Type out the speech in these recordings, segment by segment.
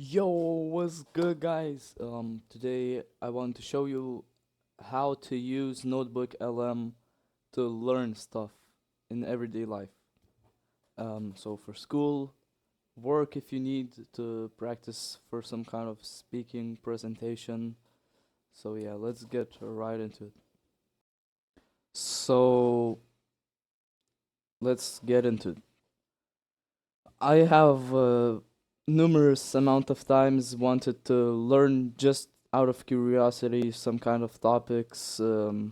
Yo, what's good, guys? Today I want to show you how to use Notebook LM to learn stuff in everyday life. So for school, work if you need to practice for some kind of speaking presentation. So yeah, let's get right into it. So let's get into it. I have numerous amount of times wanted to learn just out of curiosity some kind of topics, and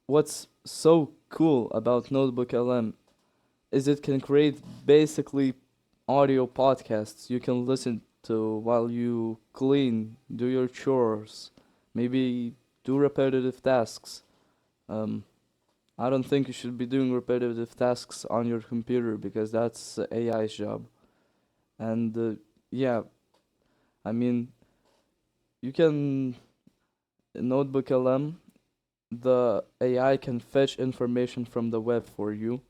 what's so cool about Notebook LM is it can create basically audio podcasts you can listen to while you clean, do your chores, maybe do repetitive tasks. Um, I don't think you should be doing repetitive tasks on your computer because that's AI's job. And yeah, I mean, you can Notebook LM, the AI can fetch information from the web for you,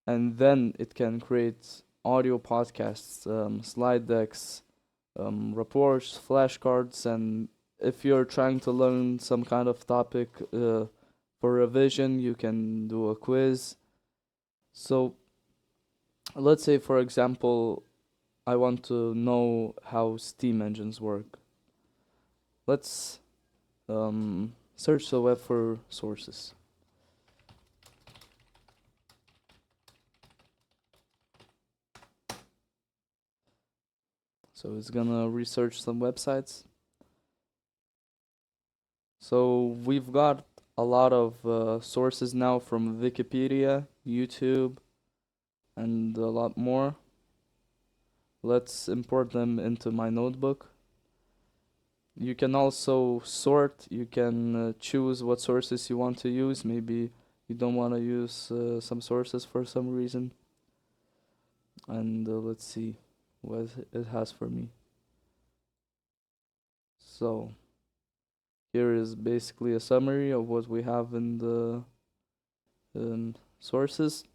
and then it can create audio podcasts, slide decks, reports, flashcards, and if you're trying to learn some kind of topic for revision, you can do a quiz. So let's say, for example, I want to know how steam engines work. Let's search the web for sources. So it's gonna research some websites. So we've got a lot of sources now from Wikipedia, YouTube, and a lot more. Let's import them into my notebook. You can also sort, you can choose what sources you want to use. Maybe you don't want to use some sources for some reason. And let's see what it has for me. So here is basically a summary of what we have in the sources.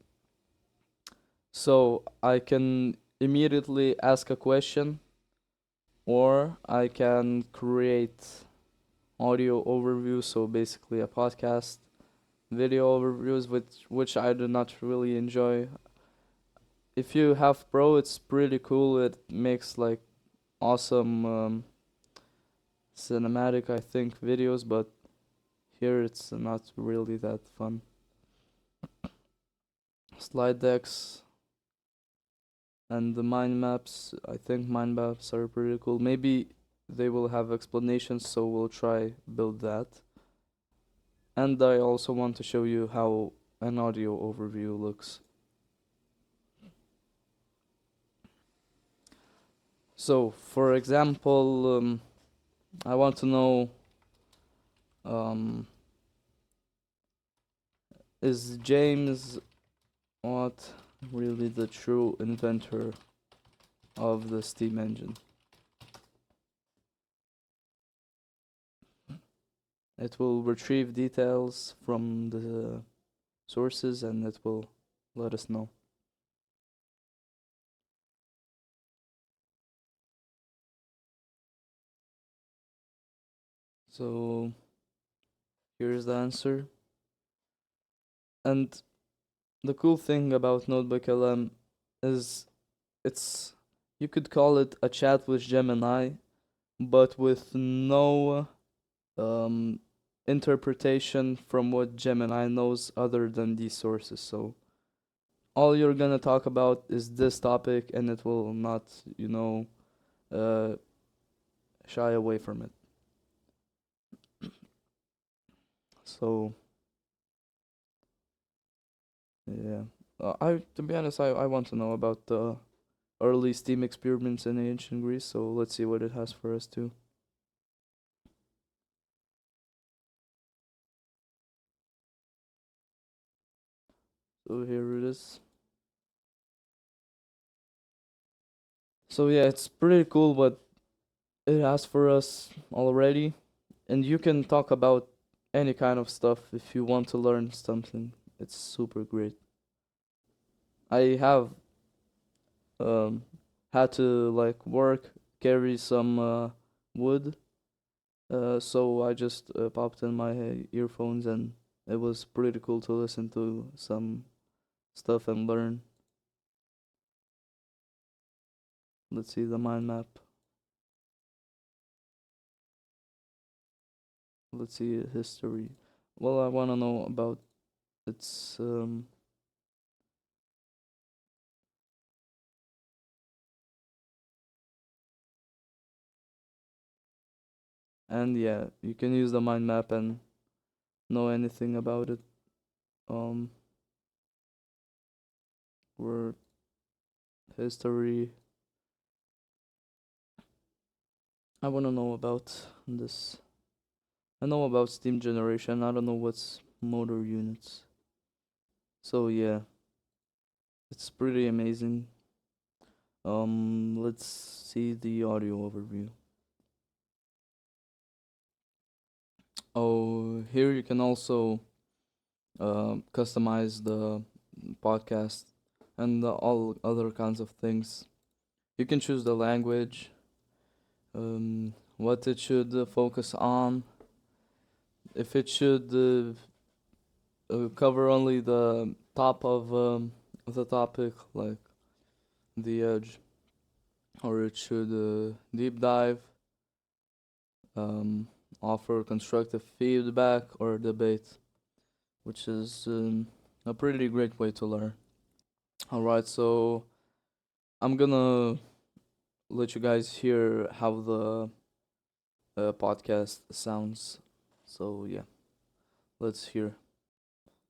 So I can immediately ask a question, or I can create audio overview, so basically a podcast, video overviews, which I do not really enjoy. If you have Pro, it's pretty cool. It makes like awesome cinematic, I think, videos, but here it's not really that fun. Slide decks and the mind maps. I think mind maps are pretty cool. Maybe they will have explanations, so we'll try build that. And I also want to show you how an audio overview looks. So, for example, I want to know, um, is James Watt really the true inventor of the steam engine? It will retrieve details from the sources and it will let us know. So here's the answer. And the cool thing about Notebook LM is it's you could call it a chat with Gemini, but with no um interpretation from what Gemini knows other than these sources. So all you're gonna talk about is this topic and it will not, uh shy away from it. So yeah. I to be honest, I want to know about the early steam experiments in ancient Greece, so let's see what it has for us too. So here it is. So yeah, it's pretty cool what it has for us already, and you can talk about any kind of stuff if you want to learn something. It's super great. I have um had to like work, carry some wood. So I just popped in my earphones, and it was pretty cool to listen to some stuff and learn. Let's see the mind map. Let's see history. Well, I want to know about its and yeah, you can use the mind map and know anything about it. Um, word history. I want to know about this. I know about steam generation. I don't know what's motor units. So yeah, it's pretty amazing. Let's see the audio overview. Oh, here you can also customize the podcast and all other kinds of things. You can choose the language, what it should focus on, if it should cover only the top of the topic, like the edge, or it should deep dive, um, offer constructive feedback or debate, which is a pretty great way to learn. All right, so I'm gonna let you guys hear how the podcast sounds. So yeah, let's hear.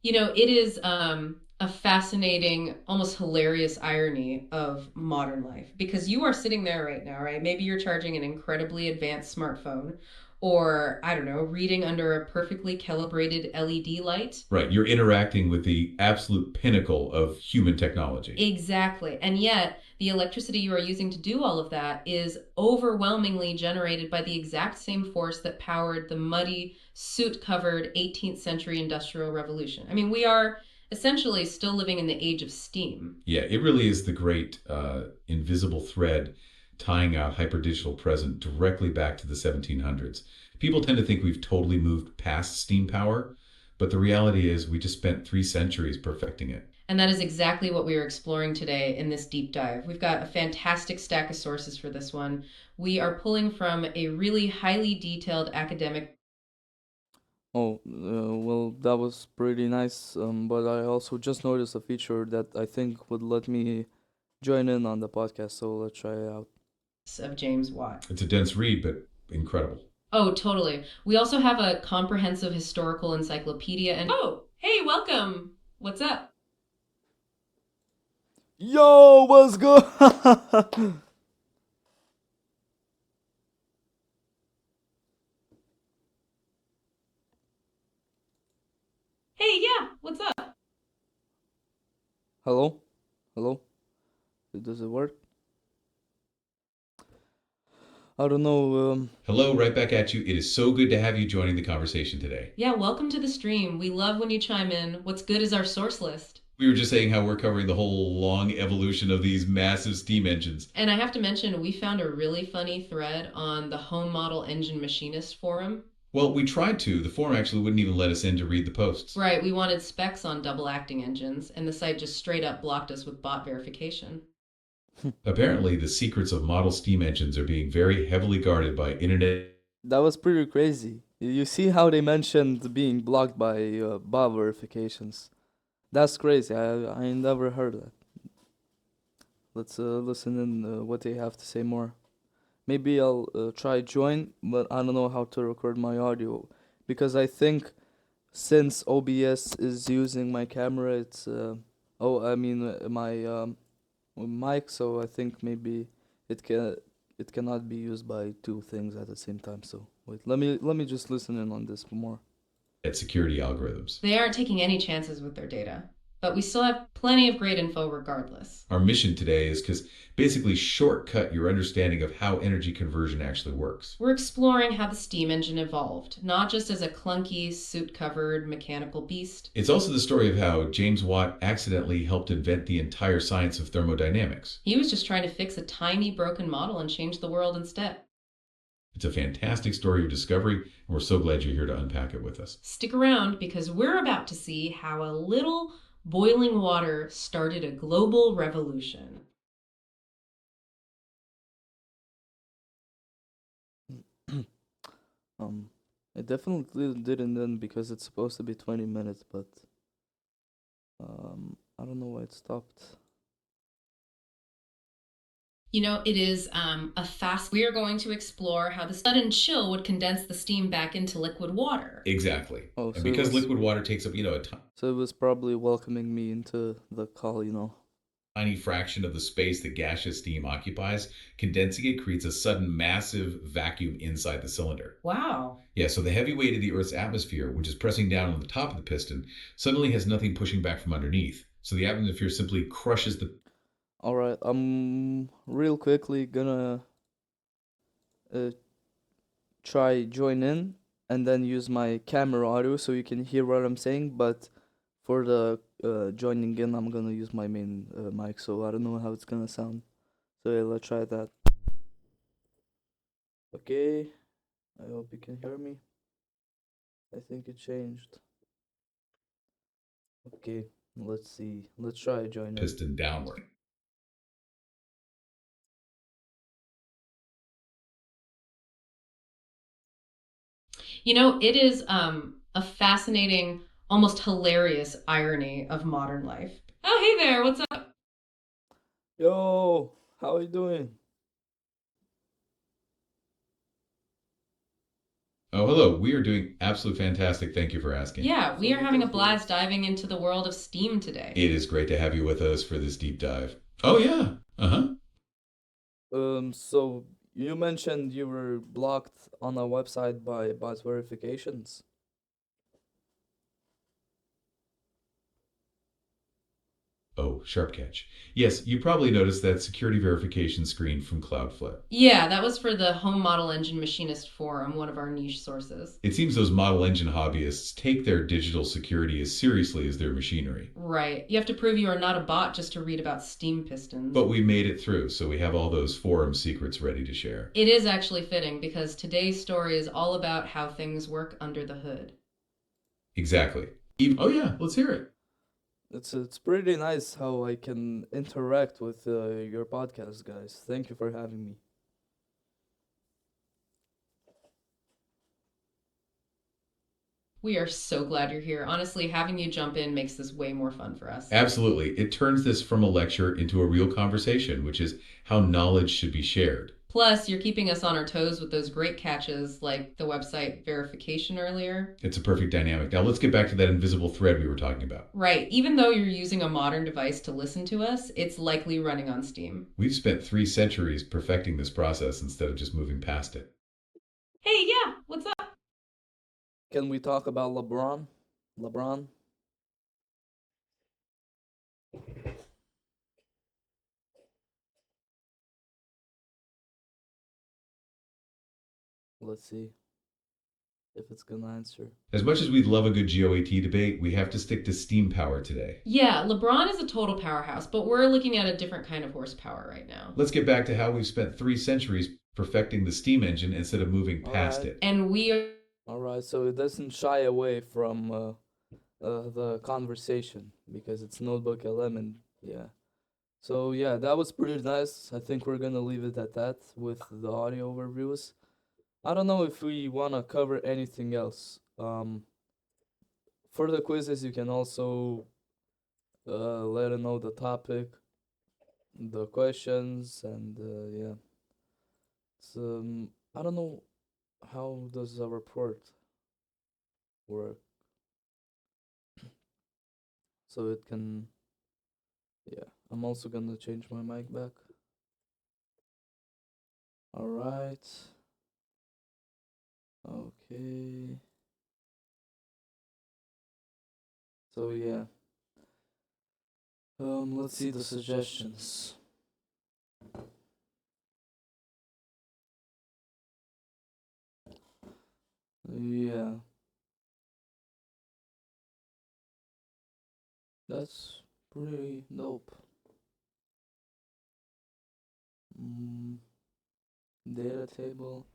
It is a fascinating, almost hilarious irony of modern life because you are sitting there right now, right? Maybe you're charging an incredibly advanced smartphone, or I don't know, reading under a perfectly calibrated LED light. Right. You're interacting with the absolute pinnacle of human technology. Exactly. And yet, the electricity you are using to do all of that is overwhelmingly generated by the exact same force that powered the muddy, soot covered 18th century Industrial Revolution. I mean, we are essentially still living in the age of steam. Yeah, it really is the great invisible thread tying our hyperdigital present directly back to the 1700s. People tend to think we've totally moved past steam power, but the reality is we just spent 3 centuries perfecting it. And that is exactly what we are exploring today in this deep dive. We've got a fantastic stack of sources for this one. We are pulling from a really highly detailed academic. Oh, well, that was pretty nice. But I also just noticed a feature that I think would let me join in on the podcast. So let's try it out. Of James Watt. It's a dense read, but incredible. Oh, totally. We also have a comprehensive historical encyclopedia and oh, hey, welcome. What's up? Yo, what's good? Hey, yeah, what's up? Hello, hello. Does it work? I don't know. Hello, right back at you. It is so good to have you joining the conversation today. Yeah, welcome to the stream. We love when you chime in. What's good is our source list. We were just saying how we're covering the whole long evolution of these massive steam engines. And I have to mention, we found a really funny thread on the Home Model Engine Machinist forum. Well, we tried to. The forum actually wouldn't even let us in to read the posts. Right, we wanted specs on double acting engines, and the site just straight up blocked us with bot verification. Apparently, the secrets of model steam engines are being very heavily guarded by internet. that was pretty crazy. You see how they mentioned being blocked by bot verifications. That's crazy. I never heard that. Let's listen in what they have to say more. Maybe I'll try join, but I don't know how to record my audio because I think since OBS is using my camera, it's I mean my mic, so I think maybe it can it cannot be used by two things at the same time. So wait, let me just listen in on this more. Security algorithms. They aren't taking any chances with their data. but we still have plenty of great info regardless. Our mission today is because basically shortcut your understanding of how energy conversion actually works. We're exploring how the steam engine evolved, not just as a clunky, soot-covered mechanical beast. It's also the story of how James Watt accidentally helped invent the entire science of thermodynamics. He was just trying to fix a tiny broken model and change the world instead. It's a fantastic story of discovery, and we're so glad you're here to unpack it with us. Stick around because we're about to see how a little boiling water started a global revolution. um, it definitely didn't end because it's supposed to be 20 minutes, but I don't know why it stopped. You know, it is a fast. We are going to explore how the sudden chill would condense the steam back into liquid water. Exactly. Oh, And so it because was liquid water takes up, a so it was probably welcoming me into the call. tiny fraction of the space that gaseous steam occupies, condensing it creates a sudden massive vacuum inside the cylinder. Wow. Yeah, so the heavy weight of the Earth's atmosphere, which is pressing down on the top of the piston, suddenly has nothing pushing back from underneath. So the atmosphere simply crushes the. All right, I'm real quickly gonna uh, try join in and then use my camera audio so you can hear what I'm saying. But for the joining in, I'm gonna use my main mic, so I don't know how it's gonna sound. So yeah, let's try that. Okay, I hope you can hear me. I think it changed. Okay, let's see. Let's try join in. Piston downward. You know, it is a fascinating, almost hilarious irony of modern life. Oh, hey there, what's up? Yo, how are you doing? Oh, hello. We are doing absolutely fantastic. Thank you for asking. Yeah, we So are having a because blast diving into the world of steam today. It is great to have you with us for this deep dive. Oh, yeah. Uh huh. so you mentioned you were blocked on a website by bot verifications. Oh, sharp catch. Yes, you probably noticed that security verification screen from Cloudflare. Yeah, that was for the Home Model Engine Machinist Forum, one of our niche sources. It seems those model engine hobbyists take their digital security as seriously as their machinery. Right. You have to prove you are not a bot just to read about steam pistons. But we made it through, so we have all those forum secrets ready to share. It is actually fitting because today's story is all about how things work under the hood. Exactly. Oh, yeah, let's hear it. It's pretty nice how I can interact with your podcast, guys. Thank you for having me. We are so glad you're here. Honestly, having you jump in makes this way more fun for us. Absolutely. It turns this from a lecture into a real conversation, which is how knowledge should be shared. Plus, you're keeping us on our toes with those great catches like the website verification earlier. It's a perfect dynamic. Now let's get back to that invisible thread we were talking about. Right. Even though you're using a modern device to listen to us, it's likely running on Steam. We've spent 3 centuries perfecting this process instead of just moving past it. Hey, yeah, what's up? Can we talk about LeBron? LeBron? Let's see if it's gonna answer. As much as we'd love a good GOAT debate, we have to stick to steam power today. Yeah, LeBron is a total powerhouse, but we're looking at a different kind of horsepower right now. Let's get back to how we've spent 3 centuries perfecting the steam engine instead of moving past Alright. it. And we are. Alright, so it doesn't shy away from the conversation because it's Notebook LM and yeah. So yeah, that was pretty nice. I think we're gonna leave it at that with the audio overviews. I don't know if we wanna cover anything else. For the quizzes, you can also let us know the topic, the questions, and yeah. So I don't know how does a report work. So it can, yeah. I'm also gonna change my mic back. All right. Okay. So yeah. Let's see the suggestions. Yeah, that's pretty dope. Mm, data table.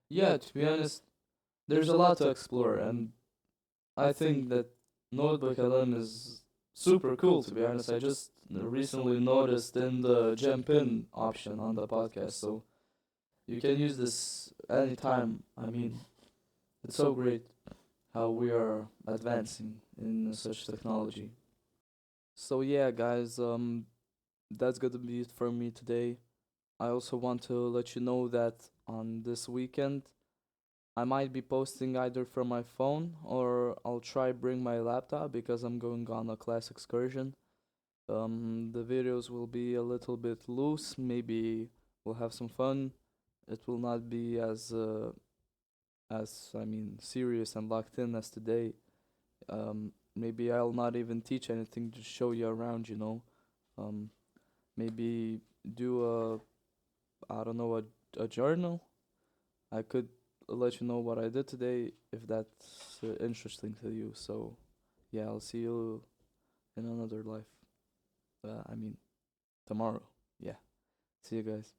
Yeah, to be honest, there's a lot to explore, and I think that Notebook LM is super cool. To be honest, I just recently noticed in the jump in option on the podcast, so you can use this anytime. I mean, it's so great how we are advancing in such technology. So yeah, guys, that's gonna be it for me today. I also want to let you know that on this weekend I might be posting either from my phone or I'll try bring my laptop because I'm going on a class excursion. The videos will be a little bit loose. Maybe we'll have some fun. It will not be as I mean serious and locked in as today. Maybe I'll not even teach anything, just show you around. Um, maybe do I don't know a journal. I could let you know what I did today if that's interesting to you. So yeah, I'll see you in another life. I mean tomorrow. Yeah. See you guys.